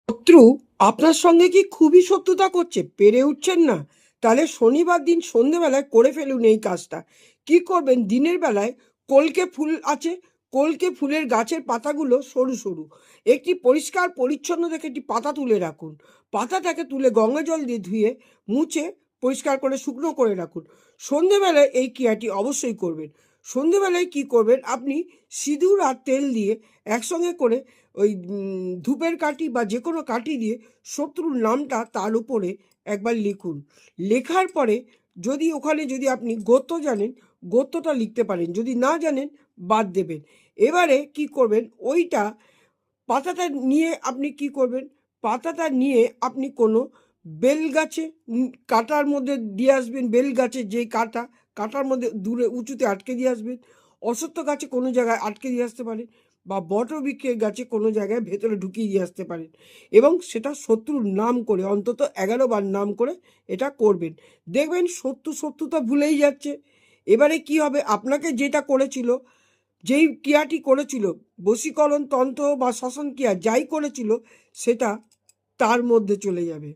শত্রু আপনার সঙ্গে কি খুবই শত্রুতা করছে, পেরে উঠছেন না? তাহলে শনিবার দিন সন্ধেবেলায় করে ফেলুন এই কাজটা। কি করবেন, দিনের বেলায় কলকে ফুল আছে, কলকে ফুলের গাছের পাতাগুলো সরু সরু, একটি পরিষ্কার পরিচ্ছন্ন দেখে একটি পাতা তুলে রাখুন। পাতাটাকে তুলে গঙ্গা জল দিয়ে ধুয়ে মুছে পরিষ্কার করে শুকনো করে রাখুন। সন্ধেবেলায় এই ক্রিয়াটি অবশ্যই করবেন। সন্ধেবেলায় কি করবেন, আপনি সিঁদুর আর তেল দিয়ে একসঙ্গে করে ওই ধূপের কাঠি বা যে কোনো কাঠি দিয়ে শত্রুর নামটা তার উপরে একবার লিখুন। লেখার পরে যদি আপনি গোত্র জানেন, গোত্রটা লিখতে পারেন, যদি না জানেন বাদ দেবেন। এবারে কি করবেন, ওইটা পাতাটা নিয়ে আপনি কি করবেন, পাতাটা নিয়ে আপনি কোনো বেল গাছে কাটার মধ্যে দিয়ে আসবেন। বেল গাছের যে কাটার মধ্যে দূরে উঁচুতে আটকে দিয়ে আসবেন। অশ্বত্থ গাছে কোনো জায়গায় আটকে দিয়ে আসতে পারেন, বা বটবৃক্ষের গাছে কোনো জায়গায় ভেতরে ঢুকিয়ে দিয়ে আসতে পারেন, এবং সেটা শত্রুর নাম করে অন্তত 11 বার নাম করে এটা করবেন। দেখবেন শত্রুতা ভুলেই যাচ্ছে। এবারে কি হবে, আপনাকে যেটা করেছিল, যেই ক্রিয়াটি করেছিল, বশীকরণ তন্ত্র বা শ্বসন ক্রিয়া যাই করেছিল, সেটা তার মধ্যে চলে যাবে।